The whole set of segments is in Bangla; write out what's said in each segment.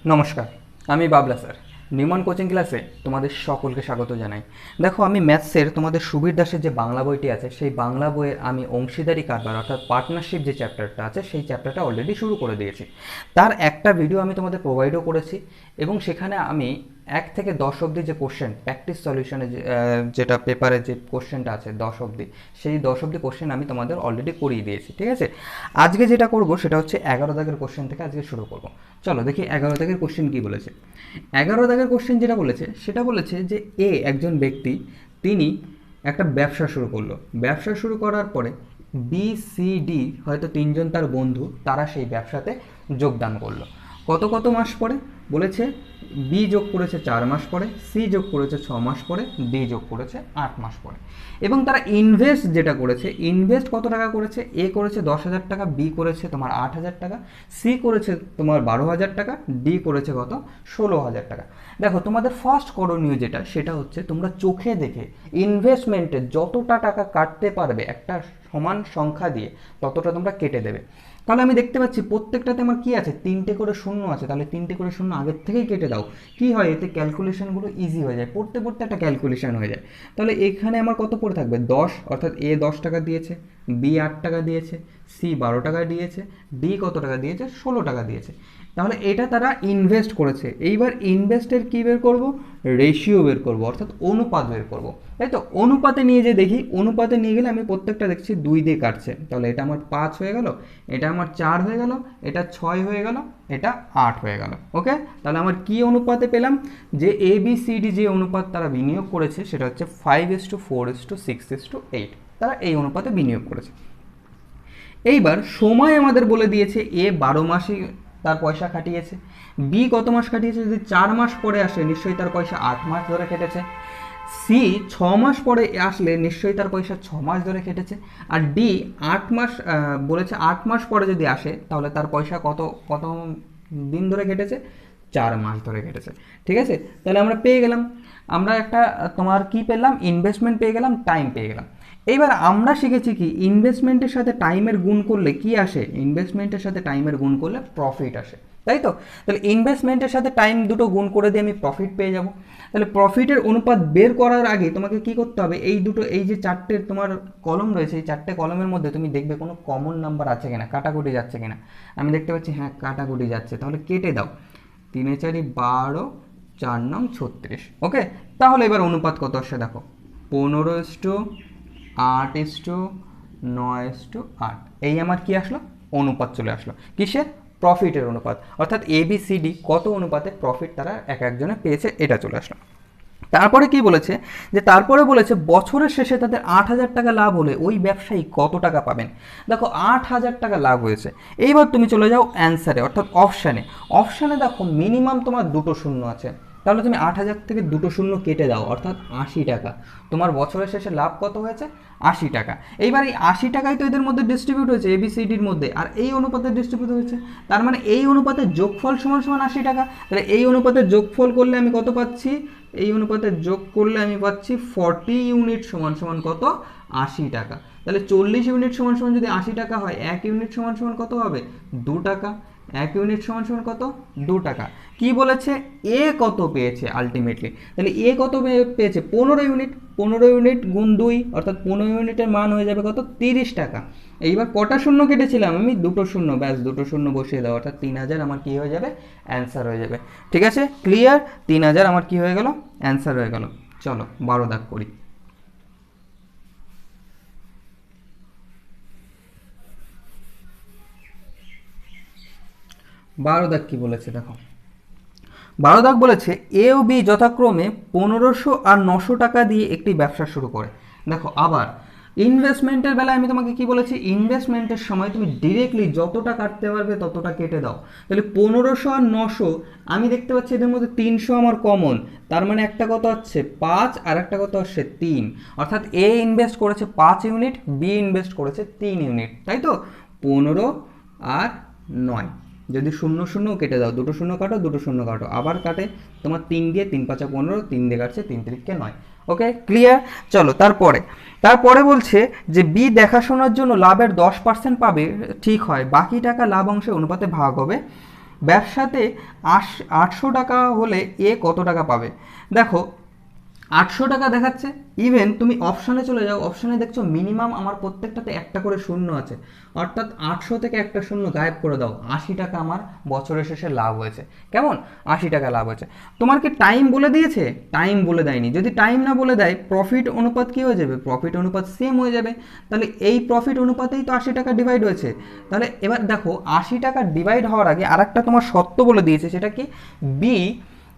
নমস্কার, আমি বাবলা স্যার। নিউমান কোচিং ক্লাসে তোমাদের সকলকে স্বাগত জানাই। দেখো, আমি ম্যাথসের তোমাদের সুবীর দাসের যে বাংলা বইটি আছে সেই বাংলা বইয়ের আমি অংশীদারি কারবার অর্থাৎ পার্টনারশিপ যে চ্যাপ্টারটা আছে সেই চ্যাপ্টারটা অলরেডি শুরু করে দিয়েছি। তার একটা ভিডিও আমি তোমাদের প্রোভাইডও করেছি এবং সেখানে আমি 1 থেকে 10 অবধি যে কোশ্চেন প্র্যাকটিস সলিউশনে যেটা পেপারে যে কোশ্চেনটা আছে 10 অবধি, সেই 10 অবধি কোশ্চেন আমি তোমাদের অলরেডি করিয়ে দিয়েছি। ঠিক আছে, আজকে যেটা করব সেটা হচ্ছে 11 দাগের কোশ্চেন থেকে আজকে শুরু করব। চলো দেখি 11 দাগের কোশ্চেন কী বলেছে। 11 দাগের কোশ্চেন যেটা বলেছে সেটা বলেছে যে একজন ব্যক্তি, তিনি একটা ব্যবসা শুরু করলো। ব্যবসা শুরু করার পরে বি সি ডি হয়তো তিনজন তার বন্ধু, তারা সেই ব্যবসাতে যোগদান করলো। কত কত মাস পরে বলেছে? বি যোগ করেছে 4 মাস পরে, সি যোগ করেছে 6 মাস পরে, ডি যোগ করেছে 8 মাস পরে। এবং তারা ইনভেস্ট যেটা করেছে, ইনভেস্ট কত টাকা করেছে? এ করেছে 10,000 টাকা, বি করেছে তোমার 8,000 টাকা, সি করেছে তোমার 12,000 টাকা, ডি করেছে কত? 16,000 টাকা। দেখো, তোমাদের ফার্স্ট করণীয় যেটা সেটা হচ্ছে তোমরা চোখে দেখে ইনভেস্টমেন্টে যতটা টাকা কাটতে পারবে একটা সমান সংখ্যা দিয়ে ততটা তোমরা কেটে দেবে। তাহলে আমি দেখতে পাচ্ছি প্রত্যেকটাতে আমার কি আছে? 3টে করে শূন্য আছে। তাহলে 3টে করে শূন্য আগের থেকেই কেটে দাও। কি হয়, এতে ক্যালকুলেশনগুলো ইজি হয়ে যায়, পড়তে পড়তে একটা ক্যালকুলেশন হয়ে যায়। তাহলে এখানে আমার কত পড়ে থাকবে? 10, অর্থাৎ এ 10 টাকা দিয়েছে, বি 8 টাকা দিয়েছে, সি 12 টাকা দিয়েছে, ডি কত টাকা দিয়েছে? 16 টাকা দিয়েছে। তাহলে এটা তারা ইনভেস্ট করেছে। এইবার ইনভেস্টের কী বের করব? রেশিও বের করব, অর্থাৎ অনুপাত বের করব। তাই তো, অনুপাতে নিয়ে যে দেখি, অনুপাতে নিয়ে গেলে আমি প্রত্যেকটা দেখছি 2 দিয়ে কাটছে। তাহলে এটা আমার 5 হয়ে গেল, এটা আমার 4 হয়ে গেল, এটা 6 হয়ে গেল, এটা 8 হয়ে গেল। ওকে, তাহলে আমার কি অনুপাতে পেলাম? যে এ বি সি ডি যে অনুপাত তারা বিনিয়োগ করেছে সেটা হচ্ছে 5:4:6:8। তারা এই অনুপাতে বিনিয়োগ করেছে। এইবার সময় আমাদের বলে দিয়েছে এ 12 মাসই তার পয়সা খাটিয়েছে, বি কত মাস খাটিয়েছে? যদি 4 মাস পরে আসে নিশ্চয়ই তার পয়সা 8 মাস ধরে কেটেছে, সি 6 মাস পরে আসলে নিশ্চয়ই তার পয়সা 6 মাস ধরে কেটেছে, আর ডি 8 মাস বলেছে 8 মাস পরে যদি আসে তাহলে তার পয়সা কত কত দিন ধরে কেটেছে? 4 মাস ধরে কেটেছে। ঠিক আছে, তাহলে আমরা পেয়ে গেলাম, আমরা একটা তোমার কি পেলাম? ইনভেস্টমেন্ট পেয়ে গেলাম, টাইম পেয়ে গেলাম। এইবার আমরা শিখেছি কি ইনভেস্টমেন্টের সাথে টাইমের গুণ করলে কি আসে? ইনভেস্টমেন্টের সাথে টাইমের গুণ করলে প্রফিট আসে, তাই তো? তাহলে ইনভেস্টমেন্টের সাথে টাইম দুটো গুণ করে দিয়ে আমি প্রফিট পেয়ে যাব। তাহলে প্রফিটের অনুপাত বের করার আগে তোমাকে কি করতে হবে? এই দুটো, এই যে 4টে তোমার কলম রয়েছে, এই 4টে কলমের মধ্যে তুমি দেখবে কোনো কমন নাম্বার আছে কিনা, কাটাকুটি যাচ্ছে কিনা। আমি দেখতে পাচ্ছি হ্যাঁ কাটাকুটি যাচ্ছে, তাহলে কেটে দাও। 3 4 12, 4 9 36। ওকে, তাহলে এবার অনুপাত কত আসছে দেখো, 15:8:9:8। এই আমার কি আসলো? অনুপাত চলে আসলো। কিসের? প্রফিটের অনুপাত। অর্থাৎ এ বি সি ডি কত অনুপাতে প্রফিট তারা এক একজনে পেয়েছে, এটা চলে আসলো। তারপরে কি বলেছে? যে তারপরে বলেছে বছরের শেষে তাদের 8,000 টাকা লাভ হলে ওই ব্যবসায়ী কত টাকা পাবেন। দেখো, 8,000 টাকা লাভ হয়েছে। এইবার তুমি চলে যাও অ্যান্সারে, অর্থাৎ অপশানে। অপশানে দেখো মিনিমাম তোমার দুটো শূন্য আছে। তাহলে তুমি 8,000 থেকে দুটো শূন্য কেটে দাও, অর্থাৎ 80 টাকা। তোমার বছরের শেষে লাভ কত হয়েছে? 80 টাকা। এইবার এই 80 টাকাই তো এদের মধ্যে ডিস্ট্রিবিউট হয়েছে, এবিসিডির মধ্যে, আর এই অনুপাতে ডিস্ট্রিবিউট হয়েছে। তার মানে এই অনুপাতের যোগফল সমান সমান 80 টাকা। তাহলে এই অনুপাতের যোগফল করলে আমি কত পাচ্ছি? এই অনুপাতে যোগ করলে আমি পাচ্ছি 40 ইউনিট সমান সমান কত? 80 টাকা। তাহলে 40 ইউনিট সমান সমান যদি 80 টাকা হয়, 1 ইউনিট সমান সমান কত হবে? 2 টাকা। 1 ইউনিট সমান সমান কত? 2 টাকা। কি বলেছে? এ কত পেয়েছে আলটিমেটলি? তাহলে এ কত পেয়েছে? 15 ইউনিট। 15 ইউনিট গুণ 2, অর্থাৎ 15 ইউনিটের মান হয়ে যাবে কত? 30 টাকা। এইবার কটা শূন্য কেটেছিলাম আমি? দুটো শূন্য, ব্যাস দুটো শূন্য বসিয়ে দাও, অর্থাৎ 3,000 আমার কি হয়ে যাবে? অ্যান্সার হয়ে যাবে। ঠিক আছে, ক্লিয়ার? 3,000 আমার কি হয়ে গেল? অ্যান্সার হয়ে গেল। চলো 12 দাগ করি। 12 দাগ কি বলেছে দেখো। 12 দাগ বলেছে এ ও বি যথাক্রমে 1500 আর 900 টাকা দিয়ে একটি ব্যবসা শুরু করে। দেখো আবার ইনভেস্টমেন্টের বেলায় আমি তোমাকে কি বলেছি? ইনভেস্টমেন্টের সময় তুমি ডিরেক্টলি যতটা কাটতে পারবে ততটা কেটে দাও। তাহলে 1500 আর 900, আমি দেখতে পাচ্ছি এদের মধ্যে 300 আমার কমন। তার মানে একটা কত হচ্ছে 5, আর একটা কত আসছে 3। অর্থাৎ এ ইনভেস্ট করেছে 5 ইউনিট, বি ইনভেস্ট করেছে 3 ইউনিট, তাই তো? 15 আর 9, যদি শূন্য শূন্য কেটে দাও, দুটো শূন্য কাটো, দুটো শূন্য কাটো, আবার কাটে তোমার 3 দিয়ে, 3 5 15, 3 দিয়ে কাটছে, 3 3 9। ওকে, ক্লিয়ার? চলো তারপরে, তারপরে বলছে যে বি দেখাশোনার জন্য লাভের 10% পাবে, ঠিক হয়, বাকি টাকা লাভ অংশে অনুপাতে ভাগ হবে ব্যবসাতে 800 টাকা হলে এ কত টাকা পাবে। দেখো 800 টাকা দেখাচ্ছে, ইভেন তুমি অপশানে চলে যাও, অপশানে দেখছো মিনিমাম আমার প্রত্যেকটাতে একটা করে শূন্য আছে, অর্থাৎ 800 থেকে একটা শূন্য গায়েব করে দাও, 80 টাকা আমার বছরের শেষে লাভ হয়েছে। কেমন? 80 টাকা লাভ হয়েছে। তোমার কি টাইম বলে দিয়েছে? টাইম বলে দেয়নি। যদি টাইম না বলে দেয়, প্রফিট অনুপাত কী হয়ে যাবে? প্রফিট অনুপাত সেম হয়ে যাবে। তাহলে এই প্রফিট অনুপাতেই তো 80 টাকা ডিভাইড হয়েছে। তাহলে এবার দেখো 80 টাকা ডিভাইড হওয়ার আগে আর একটা তোমার সত্য বলে দিয়েছে, সেটা কি? বি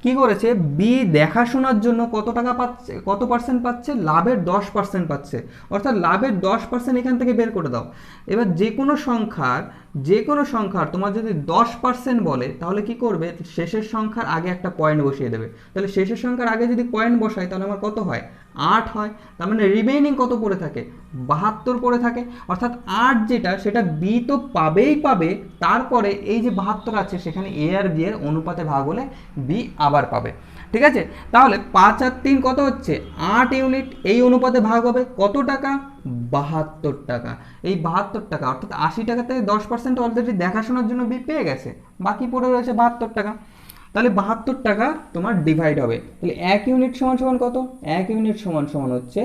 কি করেছে? বি দেখাশোনার জন্য কত টাকা পাচ্ছে, কত পার্সেন্ট পাচ্ছে? লাভের 10% পাচ্ছে, অর্থাৎ লাভের 10% এখান থেকে বের করে দাও। এবার যে কোনো সংখ্যার তোমার যদি 10% বলে, তাহলে কি করবে? শেষের সংখ্যার আগে একটা পয়েন্ট বসিয়ে দেবে। তাহলে শেষের সংখ্যার আগে যদি পয়েন্ট বসাই, তাহলে আমার কত হয়? 8 হয়। তার মানে রিমেইনিং কত পড়ে থাকে? 72 পড়ে থাকে। অর্থাৎ 8 যেটা, সেটা বি তো পাবেই পাবে, তারপরে এই যে 72 আছে সেখানে এ আর বি এর অনুপাতে ভাগ হলে বি আবার পাবে। ঠিক আছে? তাহলে 5 আর 3 কত হচ্ছে? 8 ইউনিট। এই অনুপাতে ভাগ হবে কত টাকা? 72 টাকা। এই 72 টাকা অর্থাৎ 80 টাকা থেকে 10% অলরেডি দেখাশোনার জন্য বি পেয়ে গেছে, বাকি পড়ে রয়েছে 72 টাকা। তাহলে 72 টাকা তোমার ডিভাইড হবে। তাহলে 1 ইউনিট সমান সমান কত? 1 ইউনিট সমান সমান হচ্ছে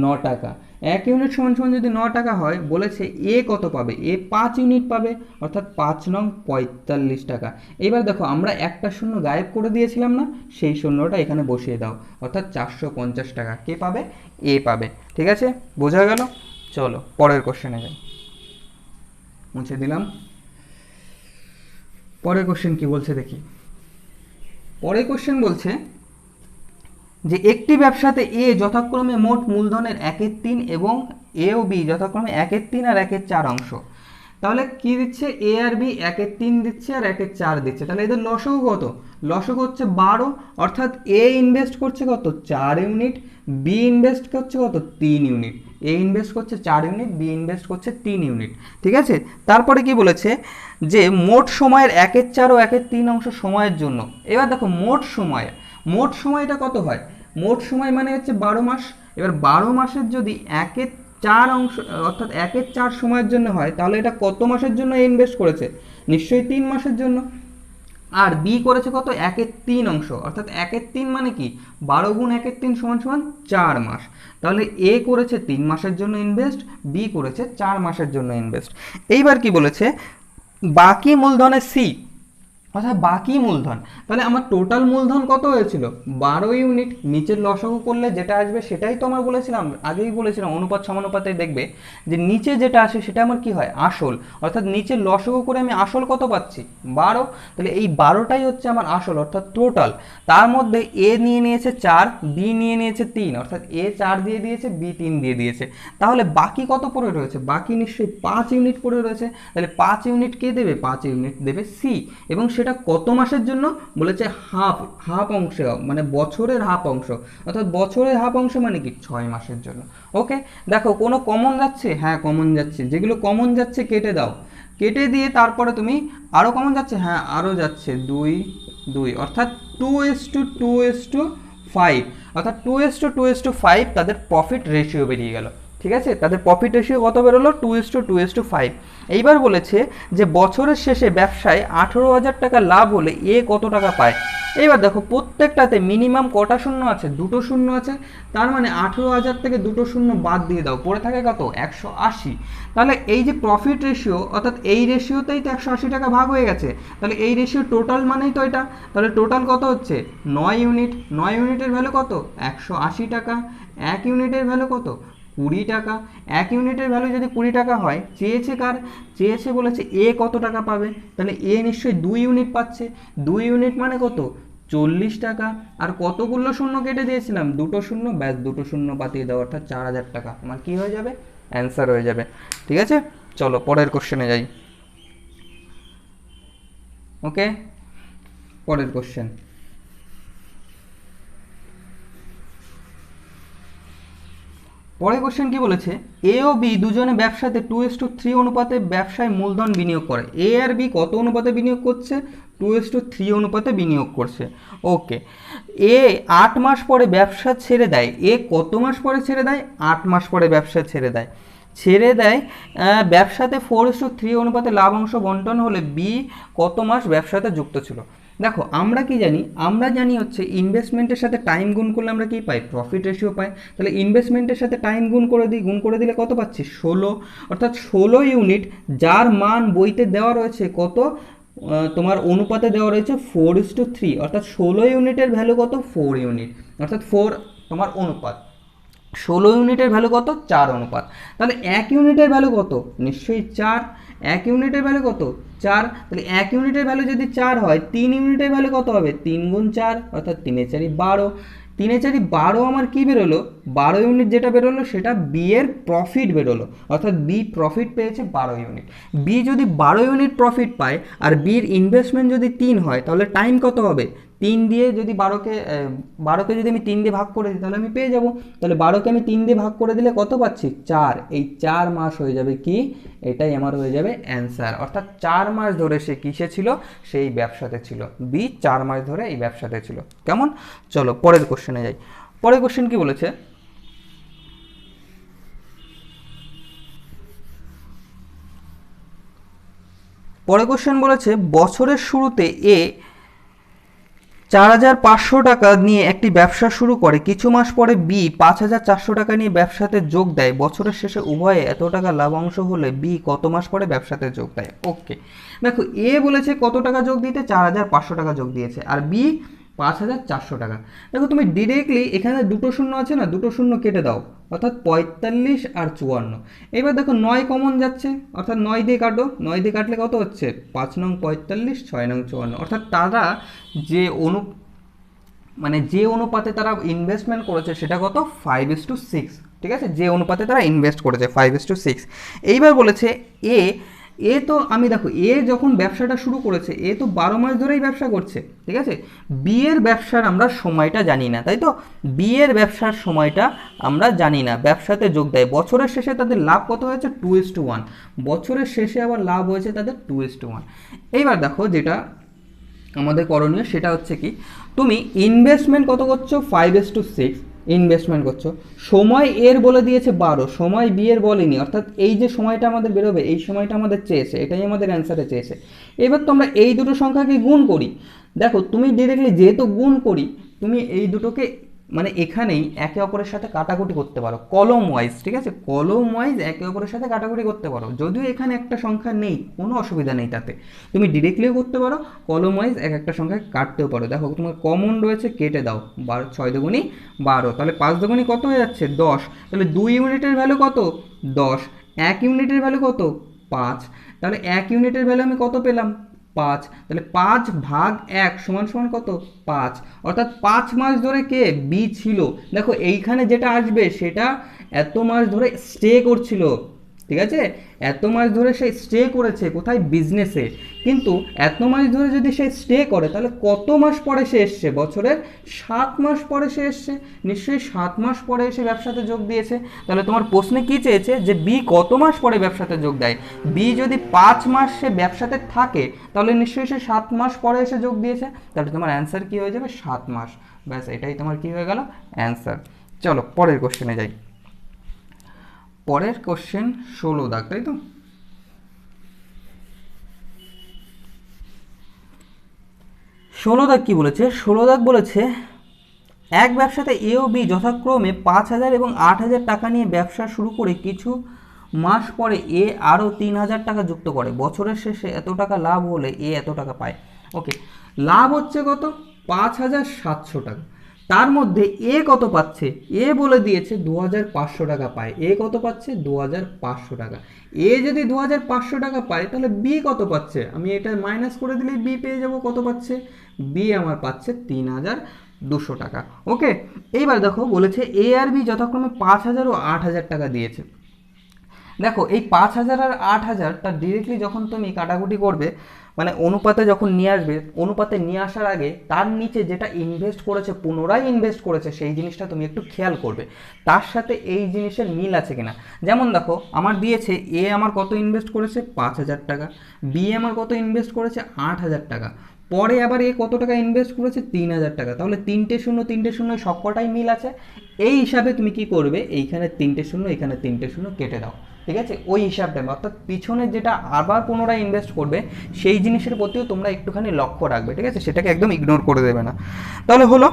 9 টাকা। 1 ইউনিট সমান সমান যদি 9 টাকা হয়, বলেছে এ কত পাবে? এ 5 ইউনিট পাবে, অর্থাৎ 5 নং 45 টাকা। এবার দেখো আমরা একটা শূন্য গায়েব করে দিয়েছিলাম না, সেই শূন্যটা এখানে বসিয়ে দাও, অর্থাৎ 450 টাকা কে পাবে? এ পাবে। ঠিক আছে, বোঝা গেল? চলো পরের কোশ্চেনে যাই। মুছে দিলাম। পরের কোশ্চেন কি বলছে দেখি। পরের কোশ্চেন বলছে যে একটি ব্যবসাতে এ যথাক্রমে মোট মূলধনের 1/3 এবং এ ও বি যথাক্রমে 1/3 আর 1/4 অংশ। তাহলে কি দিচ্ছে? এ আর বি 1/3 দিচ্ছে আর 1/4 দিচ্ছে। তাহলে এদের লসগু কত? লসগু হচ্ছে 12, অর্থাৎ এ ইনভেস্ট করছে কত? 4 ইউনিট, বি ইনভেস্ট করছে কত? 3 ইউনিট। এ ইনভেস্ট করছে 4 ইউনিট, বি ইনভেস্ট করছে 3 ইউনিট। ঠিক আছে? তারপরে কি বলেছে? যে মোট সময়ের 1/4 ও 1/3 অংশ সময়ের জন্য। এবার দেখো মোট সময়টা কত হয়? মোট সময় মানে হচ্ছে 12 মাস। এবার 12 মাসের যদি 1/4 অংশ, অর্থাৎ 1/4 সময়ের জন্য হয়, তাহলে এটা কত মাসের জন্য ইনভেস্ট করেছে? নিশ্চয়ই 3 মাসের জন্য। আর বি করেছে কত? 1/3 অংশ, অর্থাৎ 1/3 মানে কি? 12 গুণ 1/3 সমান সমান 4 মাস। তাহলে এ করেছে 3 মাসের জন্য ইনভেস্ট, বি করেছে 4 মাসের জন্য ইনভেস্ট। এইবার কি বলেছে? বাকি মূলধনের সি, অর্থাৎ বাকি মূলধন। তাহলে আমার টোটাল মূলধন কত হয়েছিল? 12 ইউনিট। নিচের লসাগু করলে যেটা আসবে সেটাই তো আমার বলেছিলাম, আগেই বলেছিলাম অনুপাত সমানুপাতে দেখবে যে নিচে যেটা আসে সেটা আমার কি হয়? আসল। অর্থাৎ নিচের লসাগু করে আমি আসল কত পাচ্ছি? 12। তাহলে এই 12টাই হচ্ছে আমার আসল, অর্থাৎ টোটাল। তার মধ্যে এ নিয়ে নিয়েছে 4, বি নিয়ে নিয়েছে 3, অর্থাৎ এ 4 দিয়ে দিয়েছে, বি 3 দিয়ে দিয়েছে। তাহলে বাকি কত পড়ে রয়েছে? বাকি নিশ্চয়ই 5 ইউনিট পড়ে রয়েছে। তাহলে 5 ইউনিট কে দেবে? 5 ইউনিট দেবে সি। এবং সেটা কত মাসের জন্য? বলেছে হাফ অংশ, মানে বছরের হাফ অংশ। অর্থাৎ বছরের হাফ অংশ মানে কি? 6 মাসের জন্য। ওকে, দেখো কোনো কমন যাচ্ছে? হ্যাঁ কমন যাচ্ছে। যেগুলো কমন যাচ্ছে কেটে দাও, কেটে দিয়ে তারপরে তুমি আরও কমন যাচ্ছে? হ্যাঁ আরও যাচ্ছে, 2 অর্থাৎ 2:2:5, অর্থাৎ 2:2:5 তাদের প্রফিট রেশিও বেরিয়ে গেল। ঠিক আছে, তাদের প্রফিট রেশিও কত বেরোলো? 2:2:5। এইবার বলেছে যে বছরের শেষে ব্যবসায় 18,000 টাকা লাভ হলে এ কত টাকা পায়। এইবার দেখো প্রত্যেকটাতে মিনিমাম কটা শূন্য আছে? 2টো শূন্য আছে। তার মানে 18,000 থেকে 2টো শূন্য বাদ দিয়ে দাও, পড়ে থাকে কত? 180। তাহলে এই যে প্রফিট রেশিও, অর্থাৎ এই রেশিওতেই তো 180 টাকা ভাগ হয়ে গেছে। তাহলে এই রেশিও টোটাল মানেই তো এটা। তাহলে টোটাল কত হচ্ছে? 9 ইউনিট। 9 ইউনিটের ভ্যালু কত? 180 টাকা। 1 ইউনিটের ভ্যালু কত? 20 টাকা। 1 ইউনিটের ভ্যালু যদি 20 টাকা হয়, চেয়েছে কার? চেয়েছে বলেছে এ কত টাকা পাবে। তাহলে এ নিশ্চয়ই 2 ইউনিট পাচ্ছে। 2 ইউনিট মানে কত? 40 টাকা। আর কতগুলো শূন্য কেটে দিয়েছিলাম? 2টো শূন্য, ব্যাস 2টো শূন্য বাতিয়ে দাও, অর্থাৎ 4,000 টাকা আমার কি হয়ে যাবে? অ্যান্সার হয়ে যাবে। ঠিক আছে, চলো পরের কোশ্চেনে যাই। ওকে, পরের কোশ্চেন। পরের কোশ্চেন কি বলেছে? এ ও বি দুজনে ব্যবসাতে 2:3 অনুপাতে ব্যবসায় মূলধন বিনিয়োগ করে। এ আর বি কত অনুপাতে বিনিয়োগ করছে? 2:3 অনুপাতে বিনিয়োগ করছে। ওকে, এ 8 মাস পরে ব্যবসা ছেড়ে দেয়। এ কত মাস পরে ছেড়ে দেয়? 8 মাস পরে ব্যবসা ছেড়ে দেয়। ছেড়ে দেয় ব্যবসাতে 4:3 অনুপাতে লাভাংশ বন্টন হলে বি কত মাস ব্যবসাতে যুক্ত ছিল। দেখো আমরা কি জানি, আমরা জানি হচ্ছে ইনভেস্টমেন্টের সাথে টাইম গুণ করলে আমরা কি পাই, প্রফিট রেশিও পাই। তাহলে ইনভেস্টমেন্টের সাথে টাইম গুণ করে দিই, গুণ করে দিলে কত পাচ্ছি 16, অর্থাৎ 16 ইউনিট, যার মান বইতে দেওয়া রয়েছে কত, তোমার অনুপাতে দেওয়া রয়েছে 4:3, অর্থাৎ 16 ইউনিটের ভ্যালু কত 4 ইউনিট, অর্থাৎ 4 তোমার অনুপাত, 16 ইউনিটের ভ্যালু কত 4 অনুপাত। তাহলে 1 ইউনিটের ভ্যালু কত, নিশ্চয়ই 4। 1 ইউনিটের ভ্যালু কত 4, তাহলে 1 ইউনিটের ভ্যালু যদি 4 হয় 3 ইউনিটের ভ্যালু কত হবে 3 গুণ 4, অর্থাৎ 3 এর 4 12, 3 এর 4 12 আমার কি বেরোলো, 12 ইউনিট যেটা বেরোলো সেটা বি এর প্রফিট বেরোলো, অর্থাৎ বি প্রফিট পেয়েছে 12 ইউনিট। বি যদি 12 ইউনিট প্রফিট পায় আর বির ইনভেস্টমেন্ট যদি 3 হয় তাহলে টাইম কত হবে, 3 দিয়ে যদি 12কে যদি আমি 3 দিয়ে ভাগ করে দিই তাহলে আমি পেয়ে যাব। তাহলে 12কে আমি 3 দিয়ে ভাগ করে দিলে কত পাচ্ছি 4, এই 4 মাস হয়ে যাবে কি, এটাই আমার হয়ে যাবে অ্যান্সার। অর্থাৎ 4 মাস ধরে সে কিসে ছিল, সেই ব্যবসাতে ছিল। বি 4 মাস ধরে এই ব্যবসাতে ছিল। কেমন, চলো পরের কোশ্চেনে যাই। পরের কোশ্চেন কি বলেছে, পরের কোশ্চেন বলেছে বছরের শুরুতে এ 4,500 টাকা নিয়ে একটি ব্যবসা শুরু করে, কিছু মাস পরে বি 5,400 টাকা নিয়ে ব্যবসাতে যোগ দেয়, বছরের শেষে উভয়ে এত টাকা লাভাংশ হলে বি কত মাস পরে ব্যবসাতে যোগ দেয়। ওকে, দেখো এ বলেছে কত টাকা যোগ দিতে, 4,500 টাকা যোগ দিয়েছে, আর বি 5,400 টাকা। দেখো তুমি ডিরেক্টলি এখানে দুটো শূন্য আছে না, দুটো শূন্য কেটে দাও, অর্থাৎ 45 আর 54। এবার দেখো 9 কমন যাচ্ছে, অর্থাৎ 9 দিয়ে কাটো, 9 দিয়ে কাটলে কত হচ্ছে 5 নং 45, 6 নং 54, অর্থাৎ তারা যে যে অনুপাতে তারা ইনভেস্টমেন্ট করেছে সেটা কত 5:6, ঠিক আছে, যে অনুপাতে তারা ইনভেস্ট করেছে 5:6। এইবার বলেছে এ, এ তো আমি দেখো এ যখন ব্যবসাটা শুরু করেছে এ তো 12 মাস ধরেই ব্যবসা করছে, ঠিক আছে। বি এর ব্যবসার আমরা সময়টা জানি না, তাই তো, বি এর ব্যবসার সময়টা আমরা জানি না, ব্যবসাতে যোগ দেয়, বছরের শেষে তাদের লাভ কত হয়েছে 2:1, বছরের শেষে আবার লাভ হয়েছে তাদের 2:1। এইবার দেখো যেটা আমাদের করণীয় সেটা হচ্ছে কি, তুমি ইনভেস্টমেন্ট কত করছো 5:6 ইনভেস্টমেন্ট করছো, সময় এর বলে দিয়েছে 12, সময় বি এর বলেনি, অর্থাৎ এই যে সময়টা আমাদের বেরোবে এই সময়টা আমাদের চেয়েছে, এটাই আমাদের অ্যান্সারে চেয়েছে। এবার তো আমরা এই দুটো সংখ্যাকে গুণ করি, দেখো তুমি ডিরেক্টলি যেহেতু গুণ করি তুমি এই দুটোকে এখানেই একে অপরের সাথে কাটাকুটি করতে পারো কলম ওয়াইজ, ঠিক আছে, কলম ওয়াইজ একে অপরের সাথে কাটাকুটি করতে পারো, যদিও এখানে একটা সংখ্যা নেই কোনো অসুবিধা নেই তাতে, তুমি ডিরেক্টলিও করতে পারো, কলম ওয়াইজ এক একটা সংখ্যা কাটতেও পারো। দেখো তোমার কমন রয়েছে, কেটে দাও, 6 দুগুণি 12, তাহলে 5 দুগুণি কত হয়ে যাচ্ছে 10, তাহলে 2 ইউনিটের ভ্যালু কত 10, 1 ইউনিটের ভ্যালু কত 5, তাহলে 1 ইউনিটের ভ্যালু আমি কত পেলাম 5, তাহলে 5 ভাগ 1 সমান সমান কত 5, অর্থাৎ 5 মাস ধরে কে বি ছিল। দেখো এইখানে যেটা আসবে সেটা এত মাস ধরে স্টে করছিল, ঠিক আছে, এত মাস ধরে সে স্টে করেছে কোথায়, বিজনেসে। কিন্তু এত মাস ধরে যদি সে স্টে করে তাহলে কত মাস পরে সে এসছে, বছরের 7 মাস পরে সে এসছে, নিশ্চয়ই 7 মাস পরে এসে ব্যবসাতে যোগ দিয়েছে। তাহলে তোমার প্রশ্নে কি চেয়েছে যে বি কত মাস পরে ব্যবসাতে যোগ দেয়, বি যদি 5 মাস সে ব্যবসাতে থাকে তাহলে নিশ্চয়ই সে 7 মাস পরে এসে যোগ দিয়েছে, তাহলে তোমার অ্যান্সার কি হয়ে যাবে 7 মাস, ব্যাস এটাই তোমার কি হয়ে গেল অ্যান্সার। চলো পরের কোশ্চেনে যাই। পরের কোশ্চেন 16 দাগ, তাই তো, 16 দাগ কি বলেছে, 16 দাগ বলেছে এক ব্যবসাতে এ ও বি যথাক্রমে 5,000 এবং 8,000 টাকা নিয়ে ব্যবসা শুরু করে কিছু মাস পরে এ আরও 3,000 টাকা যুক্ত করে, বছরের শেষে এত টাকা লাভ হলে এ এত টাকা পায়। ওকে, লাভ হচ্ছে কত 5,700 টাকা, তার মধ্যে এ কত পাচ্ছে, এ বলে দিয়েছে 2,500 টাকা পায়, এ কত পাচ্ছে 2,500 টাকা। এ যদি 2,500 টাকা পায় তাহলে বি কত পাচ্ছে, আমি এটা মাইনাস করে দিলেই বি পেয়ে যাব, কত পাচ্ছে বি আমার পাচ্ছে 3,200 টাকা। ওকে, এইবার দেখো বলেছে এ আর বি যথাক্রমে 5,000 ও 8,000 টাকা দিয়েছে। দেখো এই 5,000 আর 8,000 তা ডিরেক্টলি যখন তুমি কাটাকুটি করবে অনুপাতে যখন নিয়ে আসবে, অনুপাতে নিয়ে আসার আগে তার নিচে যেটা ইনভেস্ট করেছে পুনরায় ইনভেস্ট করেছে সেই জিনিসটা তুমি একটু খেয়াল করবে তার সাথে এই জিনিসের মিল আছে কিনা। যেমন দেখো আমার দিয়েছে এ আমার কত ইনভেস্ট করেছে 5,000 টাকা, বি আমার কত ইনভেস্ট করেছে 8,000 টাকা, পরে আবার এ কত টাকা ইনভেস্ট করেছে, 3,000 টাকা। তাহলে তিনটে শূন্য তিনটে শূন্য সবকটাই মিল আছে। এই হিসাবে তুমি কি করবে, এইখানে তিনটে শূন্য এখানে তিনটে শূন্য কেটে দাও, ঠিক আছে? ওই হিসাবটা, অর্থাৎ পিছনে যেটা আবার পুনরায় ইনভেস্ট করবে সেই জিনিসের প্রতিও তোমরা একটুখানি লক্ষ্য রাখবে, ঠিক আছে? সেটাকে একদম ইগনোর করে দেবে না। তাহলে হলো,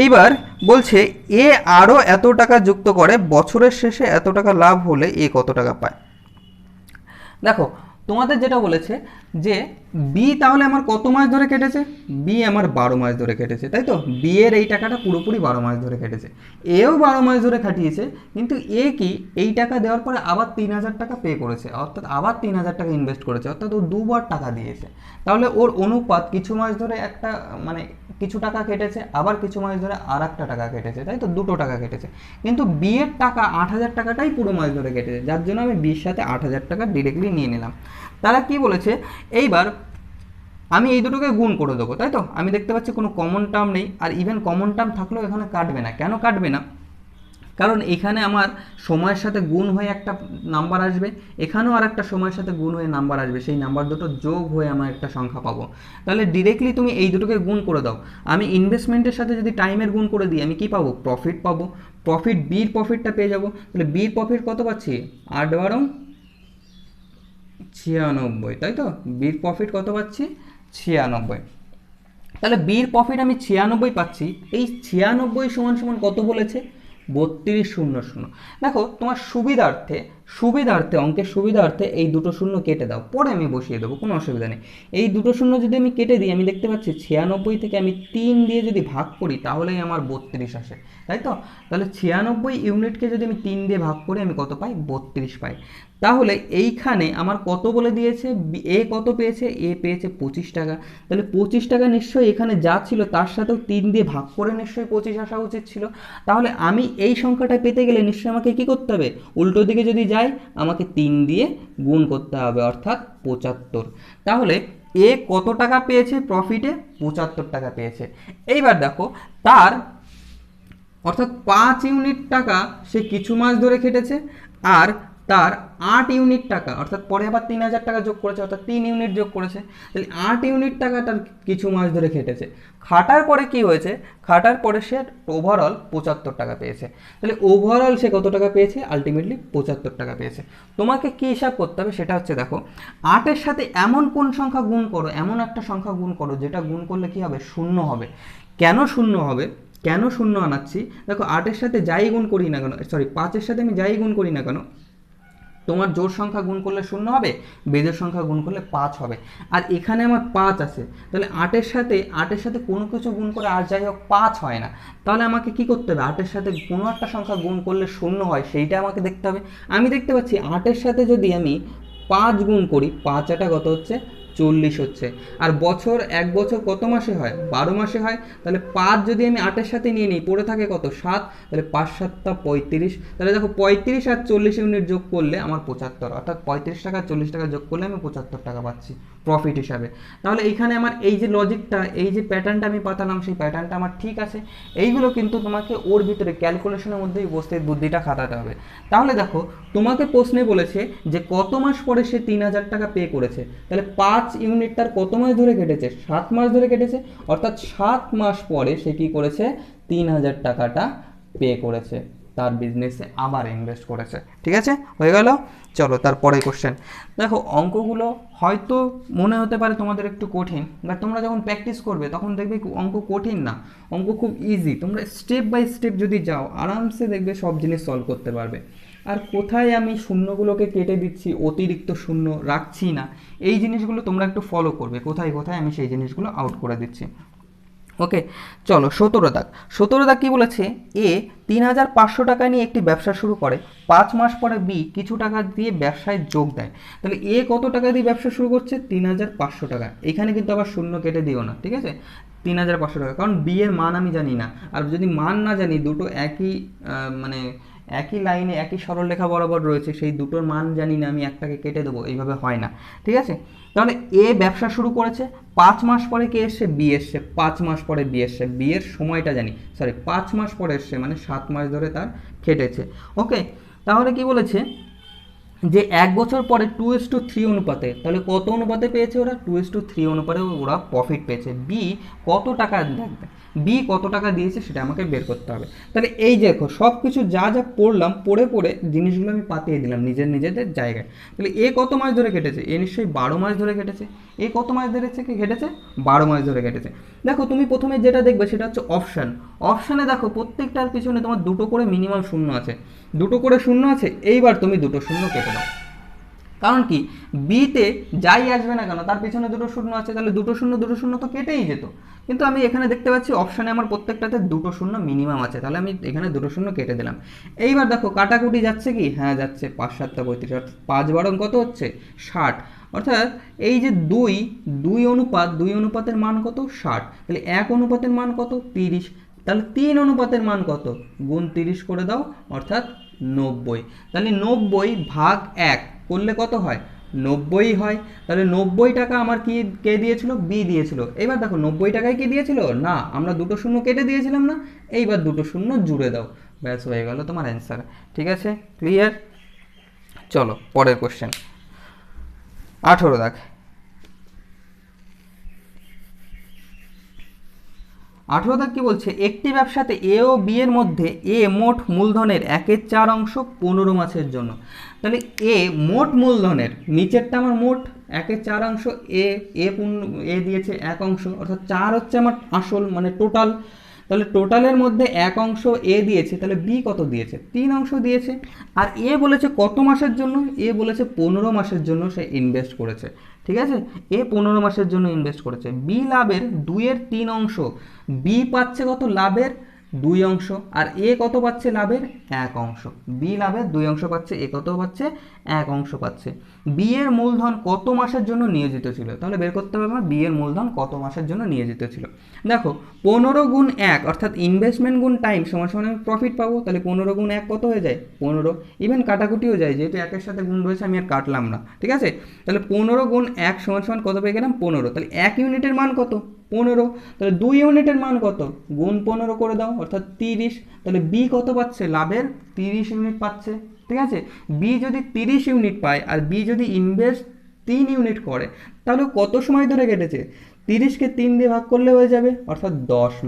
এইবার বলছে এ আরও এত টাকা যুক্ত করে বছরের শেষে এত টাকা লাভ হলে এ কত টাকা পায়। দেখো তোমাদের যেটা বলেছে যে বি তাহলে আমার কত মাস ধরে কেটেছে, বি আমার 12 মাস ধরে কেটেছে, তাই তো? বি এর এই টাকাটা পুরোপুরি 12 মাস ধরে কেটেছে, এও 12 মাস ধরে খাটিয়েছে, কিন্তু এ কি এই টাকা দেওয়ার পরে আবার 3,000 টাকা পে করেছে, অর্থাৎ আবার 3,000 টাকা ইনভেস্ট করেছে, অর্থাৎ ও দুবার টাকা দিয়েছে। তাহলে ওর অনুপাত কিছু মাস ধরে একটা মানে কিছু টাকা কেটেছে, আবার কিছু মাস ধরে আর একটা টাকা কেটেছে, তাই তো? দুটো টাকা কেটেছে। কিন্তু বি এর টাকা 8,000 টাকাটাই পুরো মাস ধরে কেটেছে, যার জন্য আমি বির সাথে 8,000 টাকা ডিরেক্টলি নিয়ে নিলাম। তারা কি বলেছে, এইবার আমি এই দুটোকে গুণ করে দেবো, তাই তো? আমি দেখতে পাচ্ছি কোনো কমন টার্ম নেই, আর ইভেন কমন টার্ম থাকলেও এখানে কাটবে না। কেন কাটবে না? কারণ এখানে আমার সময়ের সাথে গুণ হয়ে একটা নাম্বার আসবে, এখানেও আর একটা সময়ের সাথে গুণ হয়ে নাম্বার আসবে, সেই নাম্বার দুটো যোগ হয়ে আমার একটা সংখ্যা পাবো। তাহলে ডিরেক্টলি তুমি এই দুটোকে গুণ করে দাও। আমি ইনভেস্টমেন্টের সাথে যদি টাইমের গুণ করে দিই, আমি কি পাবো? প্রফিট পাবো। প্রফিট, বির প্রফিটটা পেয়ে যাবো। তাহলে বির প্রফিট কত পাচ্ছি? 8 × 12 = 96, তাই তো? বির প্রফিট কত পাচ্ছি? 96। তাহলে বির প্রফিট আমি 96 পাচ্ছি। এই 96 সমান সমান কত বলেছে? 3200। দেখো তোমার সুবিধার্থে, অঙ্কের সুবিধার্থে এই দুটো শূন্য কেটে দাও, পরে আমি বসিয়ে দেবো, কোনো অসুবিধা নেই। এই দুটো শূন্য যদি আমি কেটে দিই, আমি দেখতে পাচ্ছি 96 থেকে আমি 3 দিয়ে যদি ভাগ করি তাহলেই আমার 32 আসে, তাই তো? তাহলে 96 ইউনিটকে যদি আমি 3 দিয়ে ভাগ করি আমি কত পাই? 32 পাই। তাহলে এইখানে আমার কত বলে দিয়েছে, এ কত পেয়েছে? এ পেয়েছে 25 টাকা। তাহলে 25 টাকা নিশ্চয়ই এখানে যা ছিল তার সাথেও 3 দিয়ে ভাগ করে নিশ্চয়ই 25 আসা উচিত ছিল। তাহলে আমি এই সংখ্যাটা পেতে গেলে নিশ্চয়ই আমাকে কি করতে হবে? উল্টো দিকে যদি যাই, আমাকে 3 দিয়ে গুণ করতে হবে, অর্থাৎ 75। তাহলে এ কত টাকা পেয়েছে প্রফিটে? 75 টাকা পেয়েছে। এইবার দেখো তার, অর্থাৎ 5 ইউনিট টাকা সে কিছু মাস ধরে খেটেছে, আর তার 8 ইউনিট টাকা, অর্থাৎ পরে আবার 3,000 টাকা যোগ করেছে, অর্থাৎ 3 ইউনিট যোগ করেছে। তাহলে 8 ইউনিট টাকা তার কিছু মাস ধরে খেটেছে। খাটার পরে কি হয়েছে? খাটার পরে সে ওভারঅল 75 টাকা পেয়েছে। তাহলে ওভারঅল সে কত টাকা পেয়েছে? আলটিমেটলি 75 টাকা পেয়েছে। তোমাকে কি হিসাব করতে হবে সেটা হচ্ছে, দেখো 8-এর সাথে এমন কোন সংখ্যা গুণ করো, এমন একটা সংখ্যা গুণ করো যেটা গুণ করলে কি হবে? শূন্য হবে। কেন শূন্য হবে? কেন শূন্য আনাচ্ছি? দেখো 8-এর সাথে যাই গুণ করি না কেন, সরি 5-এর সাথে আমি যাই গুণ করি না কেন, তোমার জোড় সংখ্যা গুণ করলে শূন্য হবে, বেজোড় সংখ্যা গুণ করলে 5 হবে। আর এখানে আমার 5 আছে, তাহলে 8-এর সাথে কোনো কিছু গুণ করে আর যাই হোক 5 হয় না। তাহলে আমাকে কি করতে হবে? 8-এর সাথে কোনো একটা সংখ্যা গুণ করলে শূন্য হয় সেইটা আমাকে দেখতে হবে। আমি দেখতে পাচ্ছি 8-এর সাথে যদি আমি 5 গুণ করি, 5 কত হচ্ছে? 40 হচ্ছে। আর বছর, এক বছর কত মাসে হয়? 12 মাসে হয়। তাহলে 5 যদি আমি 8-এর সাথে নিয়ে নিই, পড়ে থাকে কত? 7। তাহলে 5 × 7 = 35। তাহলে দেখো 35 আর 40 ইউনিট যোগ করলে আমার 75, অর্থাৎ 35 টাকা 40 টাকা যোগ করলে আমি 75 টাকা পাচ্ছি প্রফিট হিসাবে। তাহলে এইখানে আমার এই যে লজিকটা, এই যে প্যাটার্নটা আমি পাতালাম, সেই প্যাটার্নটা আমার ঠিক আছে। এইগুলো কিন্তু তোমাকে ওর ভিতরে ক্যালকুলেশনের মধ্যেই উপস্থিত বুদ্ধিটা খাটাতে হবে। তাহলে দেখো তোমাকে প্রশ্নে বলেছে যে কত মাস পরে সে 3,000 টাকা পে করেছে। তাহলে 5 ইউনিট তার কত মাস ধরে কেটেছে? 7 মাস ধরে কেটেছে, অর্থাৎ 7 মাস পরে সে কি করেছে? 3,000 টাকাটা পে করেছে, তার বিজনেসে আবার ইনভেস্ট করেছে। ঠিক আছে, হয়ে গেল। চলো তারপরে কোশ্চেন। দেখো অঙ্কগুলো হয়তো মনে হতে পারে তোমাদের একটু কঠিন, বাট তোমরা যখন প্র্যাকটিস করবে তখন দেখবে অঙ্ক কঠিন না, অঙ্ক খুব ইজি। তোমরা স্টেপ বাই স্টেপ যদি যাও আরামসে দেখবে সব জিনিস সলভ করতে পারবে। আর কোথায় আমি শূন্যগুলোকে কেটে দিচ্ছি, অতিরিক্ত শূন্য রাখছি না, এই জিনিসগুলো তোমরা একটু ফলো করবে, কোথায় কোথায় আমি সেই জিনিসগুলো আউট করে দিচ্ছি। ওকে, চলো 17 দাগ। 17 দাগ কী বলেছে? এ 3,500 টাকা নিয়ে একটি ব্যবসা শুরু করে, 5 মাস পরে বি কিছু টাকা দিয়ে ব্যবসায় যোগ দেয়। তাহলে এ কত টাকা দিয়ে ব্যবসা শুরু করছে? 3,500 টাকা। এখানে কিন্তু আবার শূন্য কেটে দিও না, ঠিক আছে? 3,500 টাকা, কারণ বি এর মান আমি জানি না। আর যদি মান না জানি, দুটো একই মানে একই লাইনে একই সরলরেখা বরাবর রয়েছে, সেই দুটোর মান জানি না, আমি একটাকে কেটে দেবো, এইভাবে হয় না, ঠিক আছে? তাহলে এ ব্যবসা শুরু করেছে, 5 মাস পরে কে এসছে? বি এসছে। 5 মাস পরে বি এসছে, বি এর সময়টা জানি, সরি 5 মাস পরে এসছে, মানে 7 মাস ধরে তার খেটেছে। ওকে, তাহলে কি বলেছে? যে 1 বছর পরে 2:3 অনুপাতে, তাহলে কত অনুপাতে পেয়েছে ওরা? 2:3 অনুপাতে ওরা প্রফিট পেয়েছে। বি কত টাকা দেখবে, বি কত টাকা দিয়েছে সেটা আমাকে বের করতে হবে। তাহলে এই দেখো সব কিছু যা যা পড়লাম, পড়ে পড়ে জিনিসগুলো আমি পাতিয়ে দিলাম নিজেদের জায়গায়। তাহলে এ কত মাস ধরে কেটেছে? এ নিশ্চয়ই 12 মাস ধরে কেটেছে। এ কত মাস ধরে কেটেছে? 12 মাস ধরে কেটেছে। দেখো তুমি প্রথমে যেটা দেখবে সেটা হচ্ছে অপশান। অপশানে দেখো প্রত্যেকটার পিছনে তোমার দুটো করে মিনিমাম শূন্য আছে, দুটো করে শূন্য আছে। এইবার তুমি দুটো শূন্য কেটে দাও। কারণ কি, বিতে যাই আসবে না কেন তার পিছনে দুটো শূন্য আছে, তাহলে দুটো শূন্য তো কেটেই যেত। কিন্তু আমি এখানে দেখতে পাচ্ছি অপশানে আমার প্রত্যেকটাতে দুটো শূন্য মিনিমাম আছে, তাহলে আমি এখানে দুটো শূন্য কেটে দিলাম। এইবার দেখো কাটাকুটি যাচ্ছে কি? হ্যাঁ যাচ্ছে। 5 7 35, অর্থাৎ 5 কত হচ্ছে? 60। অর্থাৎ এই যে দুই অনুপাত, দুই অনুপাতের মান কত? 60। তাহলে 1 অনুপাতের মান কত? 30। তাহলে 3 অনুপাতের মান কত? গুণ 30 করে দাও, অর্থাৎ 90। তাহলে 90/1 করলে কত হয়? 90 হয়। তাহলে 90 টাকা আমার কি কে দিয়েছিল? বি দিয়েছিল। এবার দেখো 90 টাকায় কি দিয়েছিল? না, আমরা দুটো শূন্য কেটে দিয়েছিলাম না? এইবার দুটো শূন্য জুড়ে দাও, ব্যাস হয়ে গেল তোমার অ্যান্সার। ঠিক আছে, ক্লিয়ার? চলো পরের কোশ্চেন। 18 দাগ। 18 কি বলছে? একটি ব্যবসাতে এ ও বি এর মধ্যে এ মোট মূলধনের 1/4 15 মাসের জন্য। তাহলে এ মোট মূলধনের, নিচেরটা আমার মোট 1/4, এ এ এ দিয়েছে 1 অংশ, অর্থাৎ 4 হচ্ছে আমার আসল মানে টোটাল। তাহলে টোটালের মধ্যে 1 অংশ এ দিয়েছে, তাহলে বি কত দিয়েছে? 3 অংশ দিয়েছে। আর এ বলেছে কত মাসের জন্য? এ বলেছে 15 মাসের জন্য সে ইনভেস্ট করেছে। ঠিক আছে, এ 15 মাসের জন্য ইনভেস্ট করেছে। বি লাভের 2/3 অংশ, বি পাচ্ছে কত? লাভের 2 অংশ। আর এ কত পাচ্ছে? লাভের 1 অংশ। বি লাভের 2 অংশ পাচ্ছে, এ কত পাচ্ছে? 1 অংশ পাচ্ছে। বি এর মূলধন কত মাসের জন্য নিয়োজিত ছিল? তাহলে বের করতে হবে আমার বি এর মূলধন কত মাসের জন্য নিয়োজিত ছিল। দেখো 15 গুণ 1 অর্থাৎ ইনভেস্টমেন্ট গুণ টাইম সমান সমান আমি প্রফিট পাবো। তাহলে 15 গুণ 1 কত হয়ে যায়? 15। ইভেন কাটাকুটিও যায়, যেহেতু 1-এর সাথে গুণ রয়েছে আমি আর কাটলাম না। ঠিক আছে, তাহলে 15 গুণ 1 সমান সমান কত পেয়ে গেলাম? 15। তাহলে 1 ইউনিটের মান কত? 15। তাহলে 2 ইউনিটের মান কত? গুণ 15 করে দাও, অর্থাৎ 30। তাহলে বি কত পাচ্ছে? লাভের 30 ইউনিট পাচ্ছে। ঠিক আছে, বি যদি 30 ইউনিট পায় আর বি যদি ইনভেস্ট 3 ইউনিট করে, তাহলে কত সময় ধরে কেটেছে? 30কে 3 দিয়ে ভাগ করলে হয়ে যাবে, অর্থাৎ 10 মাস।